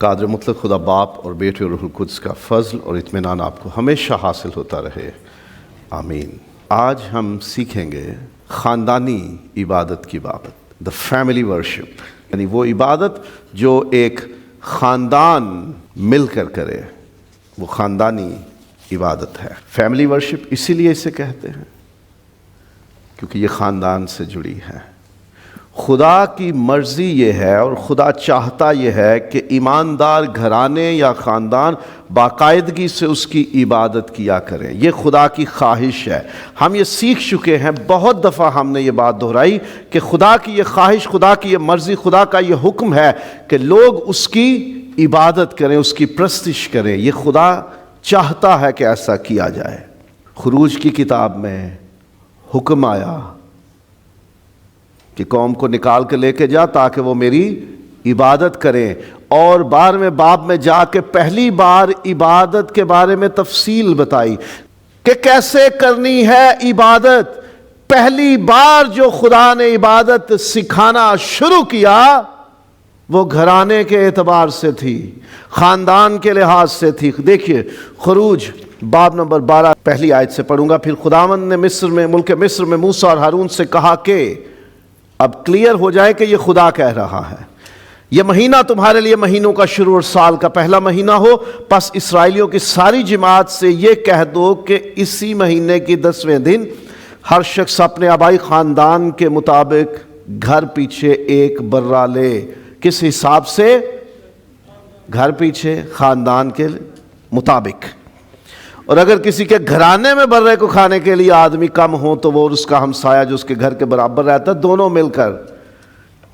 قادر مطلق خدا باپ اور بیٹے اور روح القدس کا فضل اور اطمینان آپ کو ہمیشہ حاصل ہوتا رہے، آمین۔ آج ہم سیکھیں گے خاندانی عبادت کی بابت، دا فیملی ورشپ، یعنی وہ عبادت جو ایک خاندان مل کر کرے، وہ خاندانی عبادت ہے۔ فیملی ورشپ اسی لیے اسے کہتے ہیں کیونکہ یہ خاندان سے جڑی ہے۔ خدا کی مرضی یہ ہے اور خدا چاہتا یہ ہے کہ ایماندار گھرانے یا خاندان باقاعدگی سے اس کی عبادت کیا کریں، یہ خدا کی خواہش ہے۔ ہم یہ سیکھ چکے ہیں، بہت دفعہ ہم نے یہ بات دہرائی کہ خدا کی یہ خواہش، خدا کی یہ مرضی، خدا کا یہ حکم ہے کہ لوگ اس کی عبادت کریں، اس کی پرستش کریں۔ یہ خدا چاہتا ہے کہ ایسا کیا جائے۔ خروج کی کتاب میں حکم آیا کہ قوم کو نکال کے لے کے جا تاکہ وہ میری عبادت کریں، اور 12ویں باب میں جا کے پہلی بار عبادت کے بارے میں تفصیل بتائی کہ کیسے کرنی ہے عبادت۔ پہلی بار جو خدا نے عبادت سکھانا شروع کیا وہ گھرانے کے اعتبار سے تھی، خاندان کے لحاظ سے تھی۔ دیکھیے خروج باب نمبر 12 پہلی آیت سے پڑھوں گا۔ پھر خداوند نے ملک مصر میں موسیٰ اور ہارون سے کہا کہ، اب کلیئر ہو جائے کہ یہ خدا کہہ رہا ہے، یہ مہینہ تمہارے لیے مہینوں کا شروع اور سال کا پہلا مہینہ ہو، پس اسرائیلیوں کی ساری جماعت سے یہ کہہ دو کہ اسی مہینے کی 10ویں دن ہر شخص اپنے آبائی خاندان کے مطابق گھر پیچھے ایک برہ لے۔ کس حساب سے؟ گھر پیچھے، خاندان کے مطابق۔ اور اگر کسی کے گھرانے میں برے کو کھانے کے لیے آدمی کم ہو تو وہ اور اس کا ہمسایہ جو اس کے گھر کے برابر رہتا ہے، دونوں مل کر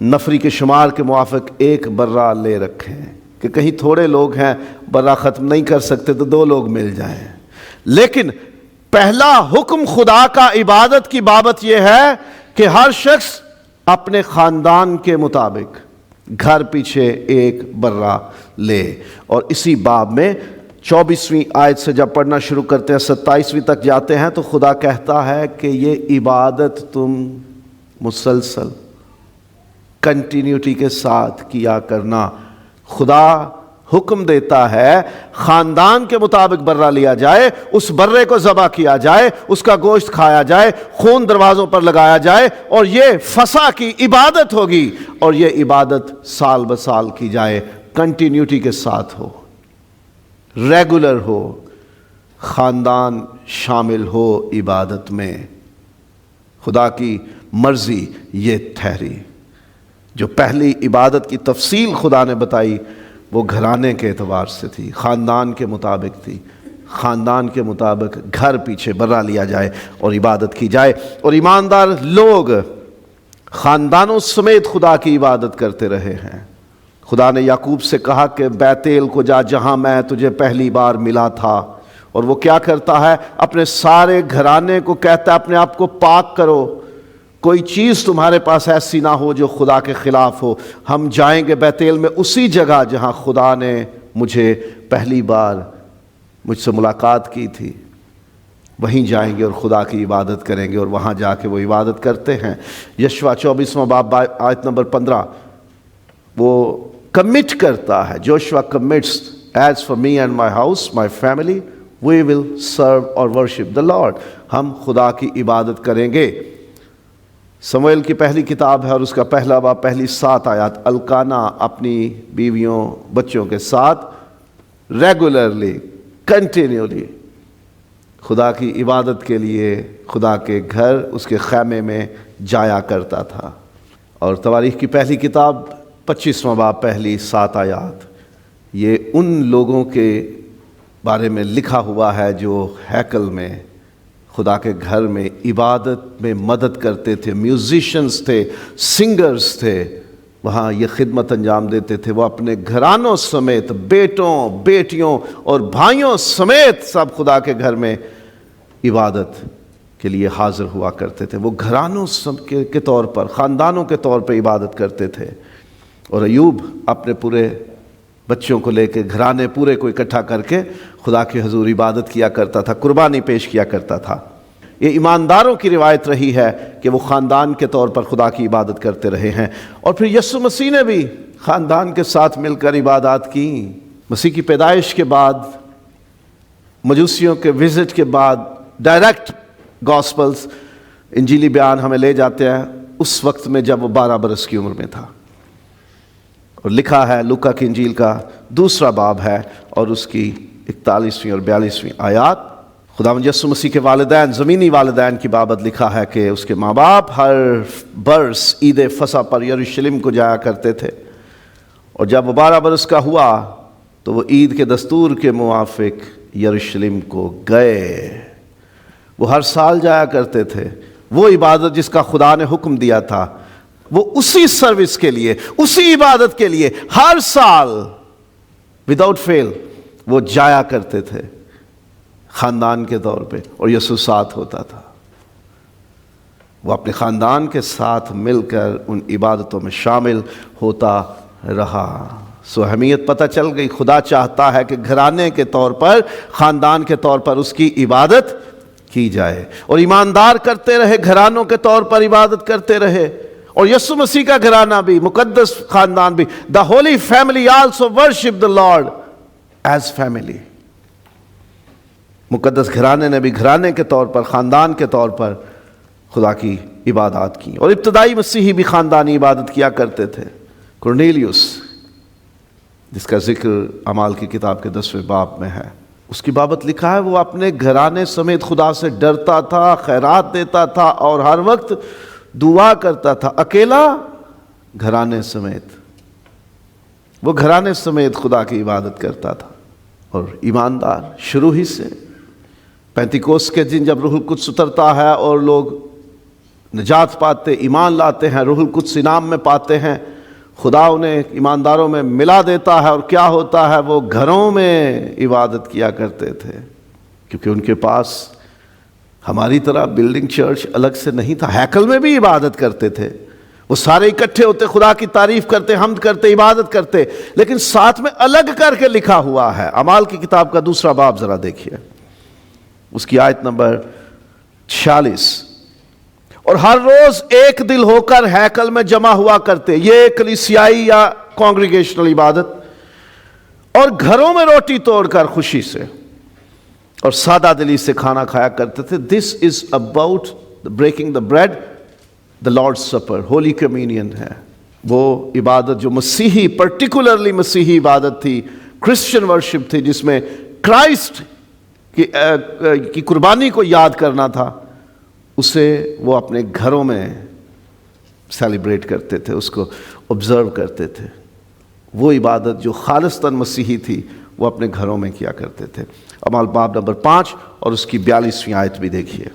نفری کے شمار کے موافق ایک برہ لے رکھیں، کہ کہیں تھوڑے لوگ ہیں برہ ختم نہیں کر سکتے تو 2 لوگ مل جائیں۔ لیکن پہلا حکم خدا کا عبادت کی بابت یہ ہے کہ ہر شخص اپنے خاندان کے مطابق گھر پیچھے ایک برہ لے۔ اور اسی باب میں 24ویں آیت سے جب پڑھنا شروع کرتے ہیں 27ویں تک جاتے ہیں تو خدا کہتا ہے کہ یہ عبادت تم مسلسل کنٹینیوٹی کے ساتھ کیا کرنا۔ خدا حکم دیتا ہے خاندان کے مطابق برہ لیا جائے، اس برے کو ذبح کیا جائے، اس کا گوشت کھایا جائے، خون دروازوں پر لگایا جائے، اور یہ فسح کی عبادت ہوگی، اور یہ عبادت سال بسال کی جائے، کنٹینیوٹی کے ساتھ ہو، ریگولر ہو، خاندان شامل ہو عبادت میں۔ خدا کی مرضی یہ ٹھہری۔ جو پہلی عبادت کی تفصیل خدا نے بتائی وہ گھرانے کے اعتبار سے تھی، خاندان کے مطابق تھی۔ خاندان کے مطابق گھر پیچھے برہ لیا جائے اور عبادت کی جائے، اور ایماندار لوگ خاندانوں سمیت خدا کی عبادت کرتے رہے ہیں۔ خدا نے یعقوب سے کہا کہ بیتیل کو جا جہاں میں تجھے پہلی بار ملا تھا، اور وہ کیا کرتا ہے؟ اپنے سارے گھرانے کو کہتا ہے اپنے آپ کو پاک کرو، کوئی چیز تمہارے پاس ایسی نہ ہو جو خدا کے خلاف ہو۔ ہم جائیں گے بیتیل میں، اسی جگہ جہاں خدا نے مجھے پہلی بار مجھ سے ملاقات کی تھی، وہیں جائیں گے اور خدا کی عبادت کریں گے، اور وہاں جا کے وہ عبادت کرتے ہیں۔ یشوع 24واں باب آیت نمبر 15 وہ کمٹ کرتا ہے، Joshua commits, as for me and my house my family we will serve اور ورشپ دا لارڈ۔ ہم خدا کی عبادت کریں گے۔ سموئیل کی پہلی کتاب ہے اور اس کا پہلا باب پہلی 7 آیات۔ الکانا اپنی بیویوں بچوں کے ساتھ ریگولرلی، کنٹینیولی خدا کی عبادت کے لیے خدا کے گھر، اس کے خیمے میں جایا کرتا تھا۔ اور تواریخ کی پہلی کتاب 25واں باب پہلی 7 آیات، یہ ان لوگوں کے بارے میں لکھا ہوا ہے جو ہیکل میں، خدا کے گھر میں عبادت میں مدد کرتے تھے، میوزیشنز تھے، سنگرز تھے، وہاں یہ خدمت انجام دیتے تھے۔ وہ اپنے گھرانوں سمیت، بیٹوں، بیٹیوں اور بھائیوں سمیت سب خدا کے گھر میں عبادت کے لیے حاضر ہوا کرتے تھے۔ وہ گھرانوں کے طور پر، خاندانوں کے طور پر عبادت کرتے تھے۔ اور ایوب اپنے پورے بچوں کو لے کے، گھرانے پورے کو اکٹھا کر کے خدا کی حضور عبادت کیا کرتا تھا، قربانی پیش کیا کرتا تھا۔ یہ ایمانداروں کی روایت رہی ہے کہ وہ خاندان کے طور پر خدا کی عبادت کرتے رہے ہیں۔ اور پھر یسوع مسیح نے بھی خاندان کے ساتھ مل کر عبادات کی۔ مسیح کی پیدائش کے بعد، مجوسیوں کے وزٹ کے بعد، ڈائریکٹ گاسپلز، انجیلی بیان ہمیں لے جاتے ہیں اس وقت میں جب وہ 12 برس کی عمر میں تھا، اور لکھا ہے لوکا کی انجیل کا 2 باب ہے اور اس کی 41ویں اور 42ویں آیات۔ خداوند یسوع مسیح کے والدین، زمینی والدین کی بابت لکھا ہے کہ اس کے ماں باپ ہر برس عید فصح پر یروشلم کو جایا کرتے تھے، اور جب وہ 12 برس کا ہوا تو وہ عید کے دستور کے موافق یروشلم کو گئے۔ وہ ہر سال جایا کرتے تھے، وہ عبادت جس کا خدا نے حکم دیا تھا، وہ اسی سروس کے لیے، اسی عبادت کے لیے ہر سال وداؤٹ فیل وہ جایا کرتے تھے خاندان کے طور پہ، اور یسوع ساتھ ہوتا تھا۔ وہ اپنے خاندان کے ساتھ مل کر ان عبادتوں میں شامل ہوتا رہا۔ سو اہمیت پتہ چل گئی۔ خدا چاہتا ہے کہ گھرانے کے طور پر، خاندان کے طور پر اس کی عبادت کی جائے، اور ایماندار کرتے رہے، گھرانوں کے طور پر عبادت کرتے رہے۔ اور یسوع مسیح کا گھرانہ بھی، مقدس خاندان بھی، the holy family also worship the Lord as family۔ مقدس گھرانے نے بھی گھرانے کے طور پر، خاندان کے طور پر خدا کی عبادات کی، اور ابتدائی مسیحی بھی خاندانی عبادت کیا کرتے تھے۔ کورنیلیوس، جس کا ذکر اعمال کی کتاب کے 10ویں باب میں ہے، اس کی بابت لکھا ہے وہ اپنے گھرانے سمیت خدا سے ڈرتا تھا، خیرات دیتا تھا اور ہر وقت دعا کرتا تھا، اکیلا گھرانے سمیت۔ وہ گھرانے سمیت خدا کی عبادت کرتا تھا، اور ایماندار شروع ہی سے۔ پینتیکوس کے دن جب روح القدس اترتا ہے اور لوگ نجات پاتے، ایمان لاتے ہیں، روح القدس انعام میں پاتے ہیں، خدا انہیں ایمانداروں میں ملا دیتا ہے، اور کیا ہوتا ہے، وہ گھروں میں عبادت کیا کرتے تھے، کیونکہ ان کے پاس ہماری طرح بلڈنگ چرچ الگ سے نہیں تھا۔ ہیکل میں بھی عبادت کرتے تھے، وہ سارے اکٹھے ہوتے، خدا کی تعریف کرتے، حمد کرتے، عبادت کرتے، لیکن ساتھ میں الگ کر کے لکھا ہوا ہے۔ اعمال کی کتاب کا 2 باب ذرا دیکھیے، اس کی آیت نمبر 46۔ اور ہر روز ایک دل ہو کر ہیکل میں جمع ہوا کرتے، یہ کلیسیائی یا کانگریگیشنل عبادت، اور گھروں میں روٹی توڑ کر خوشی سے اور سادہ دلی سے کھانا کھایا کرتے تھے۔ This is about breaking the bread, the Lord's supper, holy communion ہے۔ وہ عبادت جو مسیحی، پرٹیکولرلی مسیحی عبادت تھی، کرسچن ورشپ تھی، جس میں کرائسٹ کی قربانی کو یاد کرنا تھا، اسے وہ اپنے گھروں میں سیلیبریٹ کرتے تھے، اس کو آبزرو کرتے تھے۔ وہ عبادت جو خالصتاً مسیحی تھی وہ اپنے گھروں میں کیا کرتے تھے۔ اعمال باب نمبر 5 اور اس کی 42ویں آیت بھی دیکھیے۔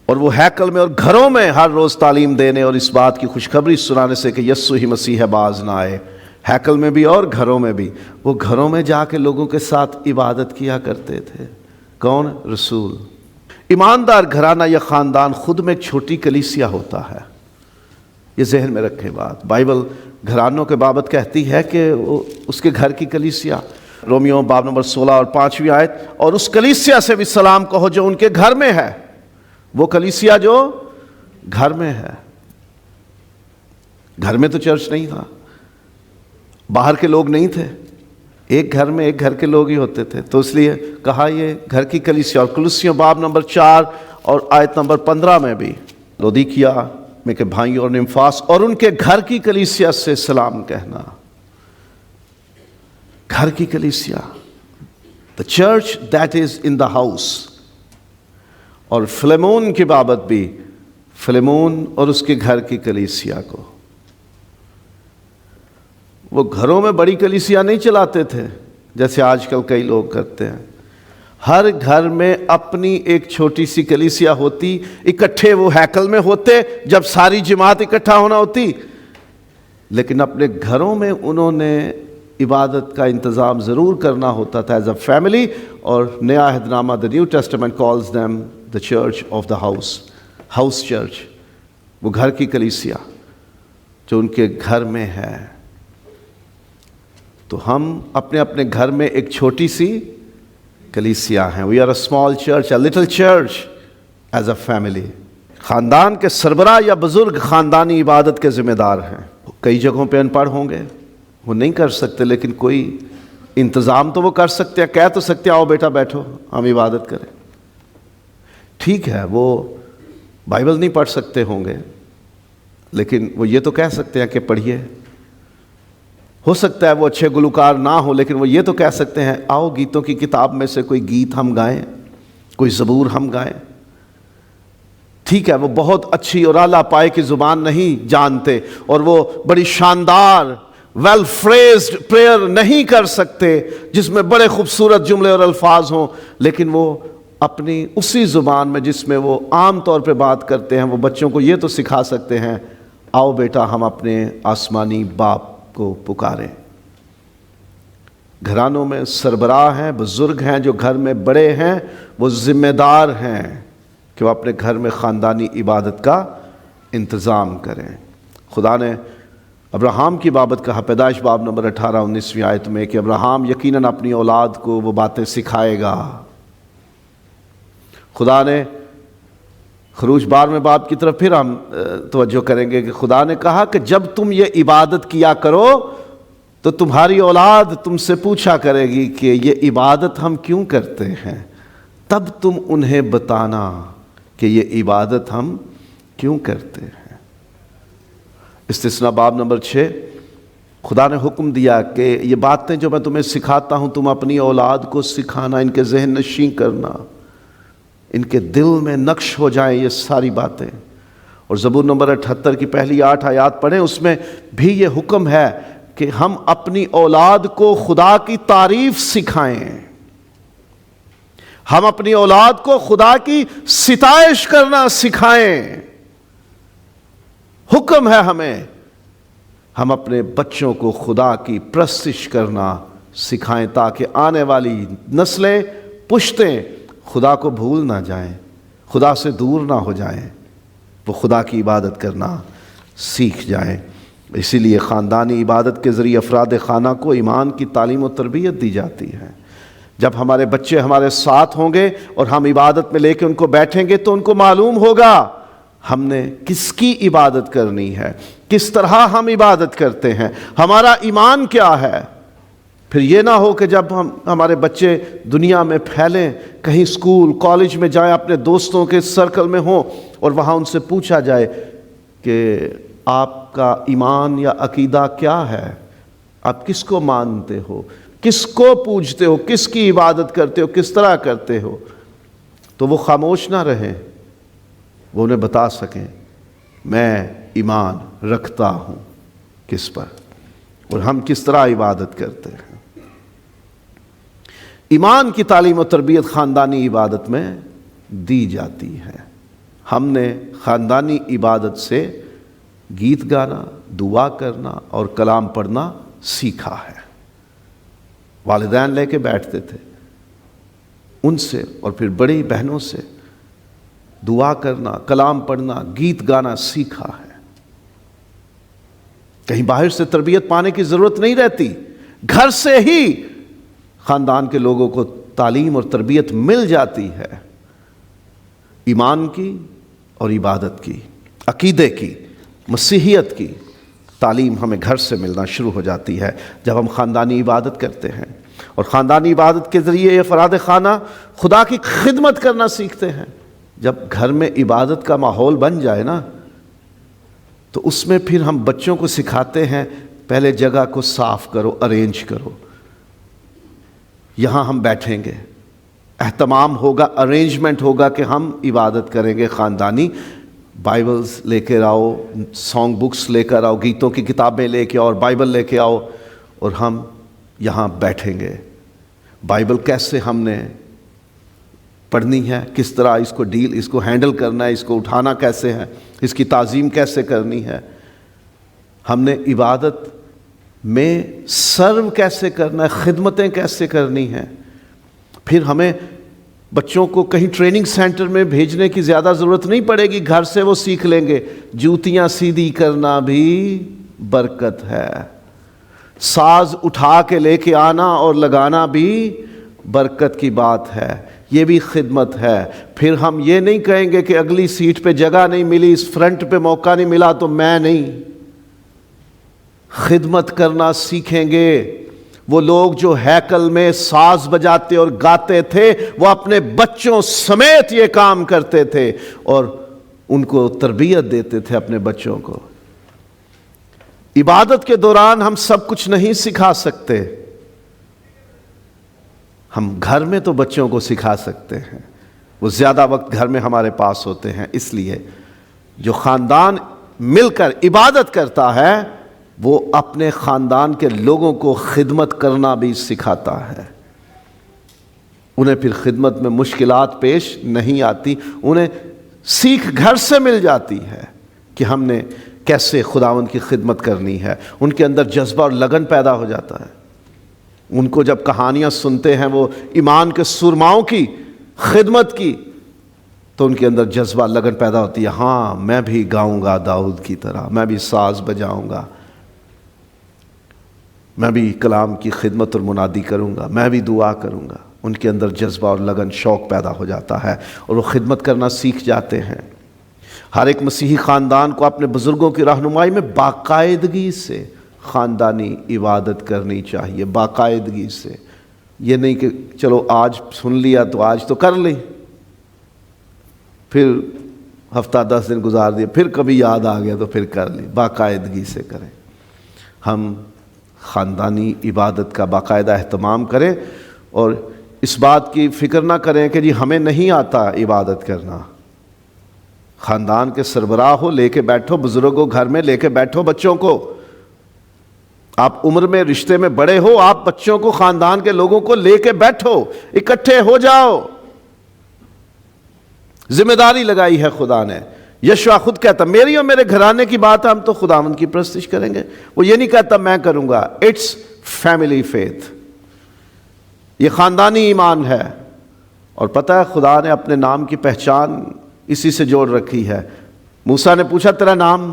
اور وہ ہیکل میں اور گھروں میں ہر روز تعلیم دینے اور اس بات کی خوشخبری سنانے سے کہ یسوع ہی مسیح ہے باز نہ آئے۔ ہیکل میں بھی اور گھروں میں بھی، وہ گھروں میں جا کے لوگوں کے ساتھ عبادت کیا کرتے تھے۔ کون؟ رسول۔ ایماندار گھرانہ یا خاندان خود میں ایک چھوٹی کلیسیا ہوتا ہے، یہ ذہن میں رکھیں بات۔ بائبل گھرانوں کے بابت کہتی ہے کہ اس کے گھر کی کلیسیا، رومیو باب نمبر 16 اور 5ویں آیت، اور اس کلیسیا سے بھی سلام کہو جو ان کے گھر میں ہے۔ وہ کلیسیا جو گھر میں ہے، گھر میں تو چرچ نہیں تھا، باہر کے لوگ نہیں تھے، ایک گھر میں ایک گھر کے لوگ ہی ہوتے تھے، تو اس لیے کہا یہ گھر کی کلیسیا۔ اور کلوسیوں باب نمبر 4 اور آیت نمبر 15 میں بھی لودیکیا میں کے بھائیوں اور نمفاس اور ان کے گھر کی کلیسیا سے سلام کہنا۔ گھر کی کلیسیا، the church that is in the house۔ اور فلیمون کی بابت بھی، فلیمون اور اس کے گھر کی کلیسیا کو، وہ گھروں میں بڑی کلیسیا نہیں چلاتے تھے جیسے آج کل کئی لوگ کرتے ہیں۔ ہر گھر میں اپنی ایک چھوٹی سی کلیسیا ہوتی، اکٹھے وہ ہیکل میں ہوتے جب ساری جماعت اکٹھا ہونا ہوتی، لیکن اپنے گھروں میں انہوں نے عبادت کا انتظام ضرور کرنا ہوتا تھا ایز اے فیملی۔ اور نیا عہد نامہ the New Testament calls them the church of the house، house church، وہ گھر کی کلیسیا جو ان کے گھر میں ہے۔ تو ہم اپنے اپنے گھر میں ایک چھوٹی سی کلیسیا ہیں۔ We are a small church، a little church as a family۔ خاندان کے سربراہ یا بزرگ خاندانی عبادت کے ذمہ دار ہیں۔ کئی جگہوں پہ ان پڑھ ہوں گے، وہ نہیں کر سکتے، لیکن کوئی انتظام تو وہ کر سکتے ہیں، کہہ تو سکتے ہیں آؤ بیٹا بیٹھو ہم عبادت کریں۔ ٹھیک ہے، وہ بائبل نہیں پڑھ سکتے ہوں گے، لیکن وہ یہ تو کہہ سکتے ہیں کہ پڑھیے۔ ہو سکتا ہے وہ اچھے گلوکار نہ ہو، لیکن وہ یہ تو کہہ سکتے ہیں آؤ گیتوں کی کتاب میں سے کوئی گیت ہم گائیں، کوئی زبور ہم گائیں۔ ٹھیک ہے، وہ بہت اچھی اور اعلیٰ پائے کی زبان نہیں جانتے، اور وہ بڑی شاندار ویل فریزڈ پریئر نہیں کر سکتے جس میں بڑے خوبصورت جملے اور الفاظ ہوں، لیکن وہ اپنی اسی زبان میں جس میں وہ عام طور پہ بات کرتے ہیں، وہ بچوں کو یہ تو سکھا سکتے ہیں آؤ بیٹا ہم اپنے آسمانی باپ کو پکاریں۔ گھرانوں میں سربراہ ہیں، بزرگ ہیں، جو گھر میں بڑے ہیں، وہ ذمہ دار ہیں کہ وہ اپنے گھر میں خاندانی عبادت کا انتظام کریں۔ خدا نے ابراہیم کی بابت کہا پیدائش باب نمبر 18 19ویں آیت میں کہ ابراہیم یقیناً اپنی اولاد کو وہ باتیں سکھائے گا۔ خدا نے خروج 12ویں باب کی طرف پھر ہم توجہ کریں گے کہ خدا نے کہا کہ جب تم یہ عبادت کیا کرو تو تمہاری اولاد تم سے پوچھا کرے گی کہ یہ عبادت ہم کیوں کرتے ہیں، تب تم انہیں بتانا کہ یہ عبادت ہم کیوں کرتے ہیں۔ استثناء باب نمبر 6 خدا نے حکم دیا کہ یہ باتیں جو میں تمہیں سکھاتا ہوں تم اپنی اولاد کو سکھانا، ان کے ذہن نشیں کرنا، ان کے دل میں نقش ہو جائیں یہ ساری باتیں۔ اور زبور نمبر 78 کی پہلی 8 آیات پڑھیں، اس میں بھی یہ حکم ہے کہ ہم اپنی اولاد کو خدا کی تعریف سکھائیں، ہم اپنی اولاد کو خدا کی ستائش کرنا سکھائیں۔ حکم ہے ہمیں ہم اپنے بچوں کو خدا کی پرستش کرنا سکھائیں تاکہ آنے والی نسلیں پشتیں خدا کو بھول نہ جائیں، خدا سے دور نہ ہو جائیں، وہ خدا کی عبادت کرنا سیکھ جائیں۔ اسی لیے خاندانی عبادت کے ذریعے افراد خانہ کو ایمان کی تعلیم و تربیت دی جاتی ہے۔ جب ہمارے بچے ہمارے ساتھ ہوں گے اور ہم عبادت میں لے کے ان کو بیٹھیں گے تو ان کو معلوم ہوگا ہم نے کس کی عبادت کرنی ہے، کس طرح ہم عبادت کرتے ہیں، ہمارا ایمان کیا ہے۔ پھر یہ نہ ہو کہ جب ہمارے بچے دنیا میں پھیلیں، کہیں اسکول کالج میں جائیں، اپنے دوستوں کے سرکل میں ہوں، اور وہاں ان سے پوچھا جائے کہ آپ کا ایمان یا عقیدہ کیا ہے، آپ کس کو مانتے ہو، کس کو پوجتے ہو، کس کی عبادت کرتے ہو، کس طرح کرتے ہو، تو وہ خاموش نہ رہیں، وہ انہیں بتا سکیں میں ایمان رکھتا ہوں کس پر اور ہم کس طرح عبادت کرتے ہیں۔ ایمان کی تعلیم و تربیت خاندانی عبادت میں دی جاتی ہے۔ ہم نے خاندانی عبادت سے گیت گانا، دعا کرنا اور کلام پڑھنا سیکھا ہے۔ والدین لے کے بیٹھتے تھے، ان سے اور پھر بڑی بہنوں سے دعا کرنا، کلام پڑھنا، گیت گانا سیکھا ہے۔ کہیں باہر سے تربیت پانے کی ضرورت نہیں رہتی، گھر سے ہی خاندان کے لوگوں کو تعلیم اور تربیت مل جاتی ہے، ایمان کی اور عبادت کی، عقیدے کی، مسیحیت کی تعلیم ہمیں گھر سے ملنا شروع ہو جاتی ہے جب ہم خاندانی عبادت کرتے ہیں، اور خاندانی عبادت کے ذریعے افراد خانہ خدا کی خدمت کرنا سیکھتے ہیں۔ جب گھر میں عبادت کا ماحول بن جائے نا تو اس میں پھر ہم بچوں کو سکھاتے ہیں پہلے جگہ کو صاف کرو، ارینج کرو، یہاں ہم بیٹھیں گے، اہتمام ہوگا، ارینجمنٹ ہوگا کہ ہم عبادت کریں گے خاندانی۔ بائبلز لے کے آؤ، سانگ بکس لے کر آؤ، گیتوں کی کتابیں لے کے آؤ اور بائبل لے کے آؤ، اور ہم یہاں بیٹھیں گے۔ بائبل کیسے ہم نے پڑھنی ہے، کس طرح اس کو ہینڈل کرنا ہے، اس کو اٹھانا کیسے ہے، اس کی تعظیم کیسے کرنی ہے، ہم نے عبادت میں سرو کیسے کرنا ہے، خدمتیں کیسے کرنی ہیں۔ پھر ہمیں بچوں کو کہیں ٹریننگ سینٹر میں بھیجنے کی زیادہ ضرورت نہیں پڑے گی، گھر سے وہ سیکھ لیں گے۔ جوتیاں سیدھی کرنا بھی برکت ہے، ساز اٹھا کے لے کے آنا اور لگانا بھی برکت کی بات ہے، یہ بھی خدمت ہے۔ پھر ہم یہ نہیں کہیں گے کہ اگلی سیٹ پہ جگہ نہیں ملی، اس فرنٹ پہ موقع نہیں ملا تو میں نہیں۔ خدمت کرنا سیکھیں گے۔ وہ لوگ جو ہیکل میں ساز بجاتے اور گاتے تھے وہ اپنے بچوں سمیت یہ کام کرتے تھے اور ان کو تربیت دیتے تھے اپنے بچوں کو۔ عبادت کے دوران ہم سب کچھ نہیں سکھا سکتے، ہم گھر میں تو بچوں کو سکھا سکتے ہیں، وہ زیادہ وقت گھر میں ہمارے پاس ہوتے ہیں، اس لیے جو خاندان مل کر عبادت کرتا ہے وہ اپنے خاندان کے لوگوں کو خدمت کرنا بھی سکھاتا ہے۔ انہیں پھر خدمت میں مشکلات پیش نہیں آتی، انہیں سیکھ گھر سے مل جاتی ہے کہ ہم نے کیسے خداوند کی خدمت کرنی ہے۔ ان کے اندر جذبہ اور لگن پیدا ہو جاتا ہے۔ ان کو جب کہانیاں سنتے ہیں وہ ایمان کے سرماؤں کی خدمت کی تو ان کے اندر جذبہ لگن پیدا ہوتی ہے، ہاں میں بھی گاؤں گا داؤد کی طرح، میں بھی ساز بجاؤں گا، میں بھی کلام کی خدمت اور منادی کروں گا، میں بھی دعا کروں گا۔ ان کے اندر جذبہ اور لگن شوق پیدا ہو جاتا ہے اور وہ خدمت کرنا سیکھ جاتے ہیں۔ ہر ایک مسیحی خاندان کو اپنے بزرگوں کی رہنمائی میں باقاعدگی سے خاندانی عبادت کرنی چاہیے، باقاعدگی سے۔ یہ نہیں کہ چلو آج سن لیا تو آج تو کر لی، پھر ہفتہ 10 دن گزار دیا، پھر کبھی یاد آ گیا تو پھر کر لی۔ باقاعدگی سے کریں، ہم خاندانی عبادت کا باقاعدہ اہتمام کریں اور اس بات کی فکر نہ کریں کہ جی ہمیں نہیں آتا عبادت کرنا۔ خاندان کے سربراہ ہو، لے کے بیٹھو، بزرگوں گھر میں لے کے بیٹھو بچوں کو۔ آپ عمر میں رشتے میں بڑے ہو، آپ بچوں کو خاندان کے لوگوں کو لے کے بیٹھو، اکٹھے ہو جاؤ۔ ذمہ داری لگائی ہے خدا نے۔ یشوع خود کہتا میری اور میرے گھرانے کی بات ہے، ہم تو خداوند کی پرستش کریں گے۔ وہ یہ نہیں کہتا میں کروں گا، اٹس فیملی فیتھ، یہ خاندانی ایمان ہے۔ اور پتہ ہے خدا نے اپنے نام کی پہچان اسی سے جوڑ رکھی ہے۔ موسیٰ نے پوچھا تیرا نام؟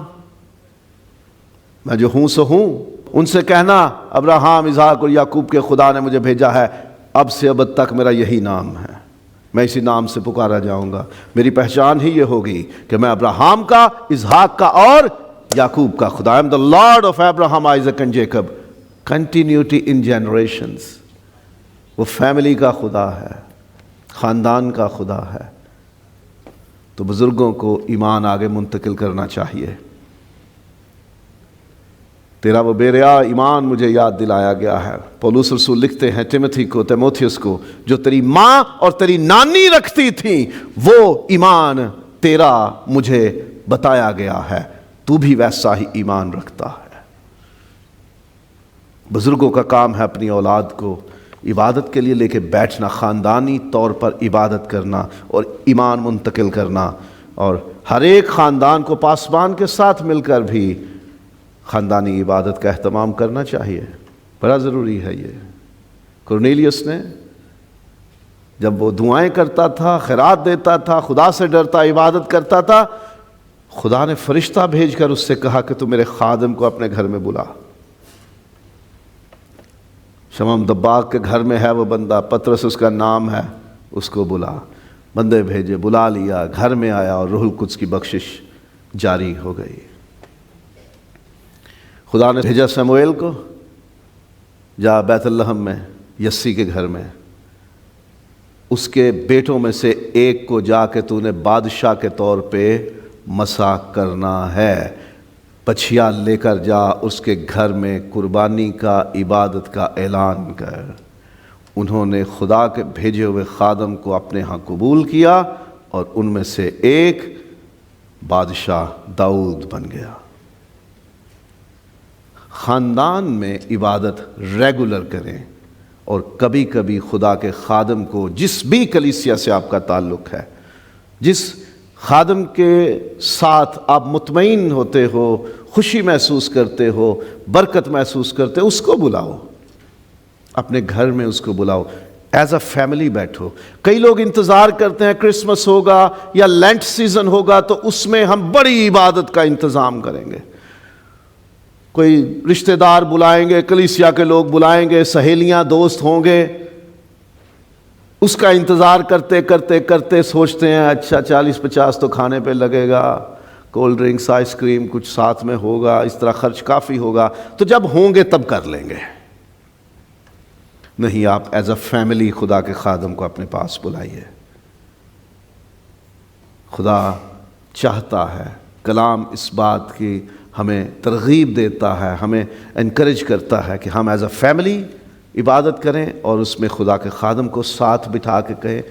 میں جو ہوں سو ہوں۔ ان سے کہنا ابراہیم، اسحاق اور یعقوب کے خدا نے مجھے بھیجا ہے، اب سے ابد تک میرا یہی نام ہے، میں اسی نام سے پکارا جاؤں گا۔ میری پہچان ہی یہ ہوگی کہ میں ابراہیم کا، اسحاق کا اور یعقوب کا خدا۔ I am the Lord of Abraham, Isaac and Jacob. Continuity in generations. وہ فیملی کا خدا ہے، خاندان کا خدا ہے۔ تو بزرگوں کو ایمان آگے منتقل کرنا چاہیے۔ تیرا وہ بے ریا ایمان مجھے یاد دلایا گیا ہے۔ پولس رسول لکھتے ہیں تیموتھی کو، تیموتھیوس کو، جو تیری ماں اور تیری نانی رکھتی تھی وہ ایمان تیرا مجھے بتایا گیا ہے، تو بھی ویسا ہی ایمان رکھتا ہے۔ بزرگوں کا کام ہے اپنی اولاد کو عبادت کے لیے لے کے بیٹھنا، خاندانی طور پر عبادت کرنا اور ایمان منتقل کرنا، اور ہر ایک خاندان کو پاسبان کے ساتھ مل کر بھی خاندانی عبادت کا اہتمام کرنا چاہیے۔ بڑا ضروری ہے یہ۔ کرنیلیس نے جب وہ دعائیں کرتا تھا، خیرات دیتا تھا، خدا سے ڈرتا، عبادت کرتا تھا، خدا نے فرشتہ بھیج کر اس سے کہا کہ تو میرے خادم کو اپنے گھر میں بلا۔ شمم دباغ کے گھر میں ہے وہ بندہ، پطرس اس کا نام ہے، اس کو بلا۔ بندے بھیجے، بلا لیا، گھر میں آیا اور روح القدس کی بخشش جاری ہو گئی۔ خدا نے بھیجا سموئیل کو، جا بیت لحم میں یسی کے گھر میں، اس کے بیٹوں میں سے ایک کو جا کے تو نے بادشاہ کے طور پہ مسا کرنا ہے، بچھیا لے کر جا اس کے گھر میں قربانی کا، عبادت کا اعلان کر۔ انہوں نے خدا کے بھیجے ہوئے خادم کو اپنے ہاں قبول کیا اور ان میں سے ایک بادشاہ داؤد بن گیا۔ خاندان میں عبادت ریگولر کریں اور کبھی کبھی خدا کے خادم کو، جس بھی کلیسیا سے آپ کا تعلق ہے، جس خادم کے ساتھ آپ مطمئن ہوتے ہو، خوشی محسوس کرتے ہو، برکت محسوس کرتے ہو، اس کو بلاؤ، اپنے گھر میں اس کو بلاؤ، ایز اے فیملی بیٹھو۔ کئی لوگ انتظار کرتے ہیں کرسمس ہوگا یا لینٹ سیزن ہوگا تو اس میں ہم بڑی عبادت کا انتظام کریں گے، کوئی رشتہ دار بلائیں گے، کلیسیا کے لوگ بلائیں گے، سہیلیاں دوست ہوں گے، اس کا انتظار کرتے کرتے کرتے سوچتے ہیں اچھا 40-50 تو کھانے پہ لگے گا، کولڈ ڈرنکس آئس کریم کچھ ساتھ میں ہوگا، اس طرح خرچ کافی ہوگا، تو جب ہوں گے تب کر لیں گے. نہیں، آپ ایز اے فیملی خدا کے خادم کو اپنے پاس بلائیے. خدا چاہتا ہے، کلام اس بات کی ہمیں ترغیب دیتا ہے، ہمیں انکریج کرتا ہے کہ ہم ایز اے فیملی عبادت کریں، اور اس میں خدا کے خادم کو ساتھ بٹھا کے کہیں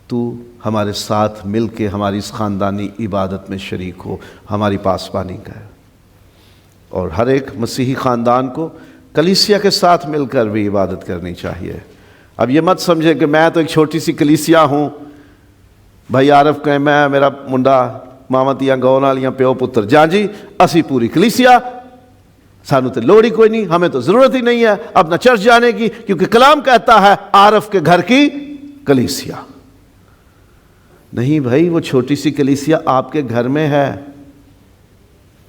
تو ہمارے ساتھ مل کے ہماری اس خاندانی عبادت میں شریک ہو، ہماری پاسبانی کرے. اور ہر ایک مسیحی خاندان کو کلیسیا کے ساتھ مل کر بھی عبادت کرنی چاہیے. اب یہ مت سمجھے کہ میں تو ایک چھوٹی سی کلیسیا ہوں، بھائی عارف کہیں میں میرا منڈا مامتیاں گاؤں والیاں پیو پتر جان جی اسی پوری کلیسیا، سانو تو لوڑ ہی کوئی نہیں، ہمیں تو ضرورت ہی نہیں ہے اپنا چرچ جانے کی، کیونکہ کلام کہتا ہے عارف کے گھر کی کلیسیا. نہیں بھائی، وہ چھوٹی سی کلیسیا آپ کے گھر میں ہے،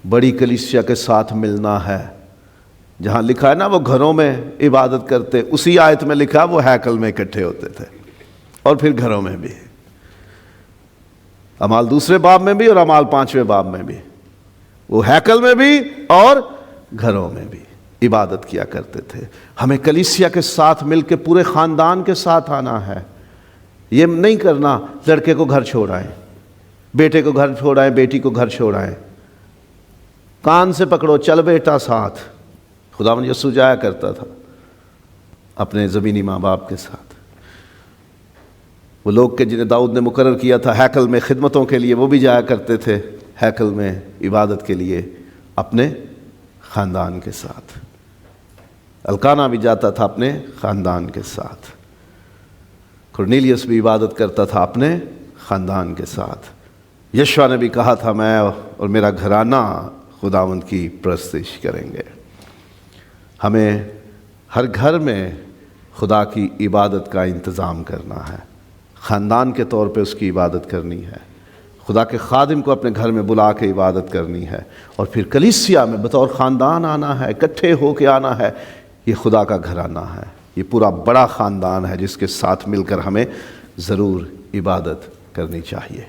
بڑی کلیسیا کے ساتھ ملنا ہے. جہاں لکھا ہے نا وہ گھروں میں عبادت کرتے، اسی آیت میں لکھا وہ ہیکل میں اکٹھے ہوتے تھے، اور پھر گھروں میں بھی. اعمال 2 باب میں بھی اور اعمال 5 باب میں بھی، وہ ہیکل میں بھی اور گھروں میں بھی عبادت کیا کرتے تھے. ہمیں کلیسیا کے ساتھ مل کے پورے خاندان کے ساتھ آنا ہے. یہ نہیں کرنا لڑکے کو گھر چھوڑ آئیں، بیٹے کو گھر چھوڑ آئیں، بیٹی کو گھر چھوڑ آئیں. کان سے پکڑو، چل بیٹا ساتھ. خداوند یسوع جایا کرتا تھا اپنے زمینی ماں باپ کے ساتھ. وہ لوگ کہ جنہیں داؤد نے مقرر کیا تھا ہیکل میں خدمتوں کے لیے، وہ بھی جایا کرتے تھے ہیکل میں عبادت کے لیے اپنے خاندان کے ساتھ. الکانا بھی جاتا تھا اپنے خاندان کے ساتھ. کرنیلیس بھی عبادت کرتا تھا اپنے خاندان کے ساتھ. یشوع نے بھی کہا تھا میں اور میرا گھرانہ خداوند کی پرستش کریں گے. ہمیں ہر گھر میں خدا کی عبادت کا انتظام کرنا ہے، خاندان کے طور پہ اس کی عبادت کرنی ہے، خدا کے خادم کو اپنے گھر میں بلا کے عبادت کرنی ہے، اور پھر کلیسیا میں بطور خاندان آنا ہے، اکٹھے ہو کے آنا ہے. یہ خدا کا گھرانہ ہے، یہ پورا بڑا خاندان ہے جس کے ساتھ مل کر ہمیں ضرور عبادت کرنی چاہیے.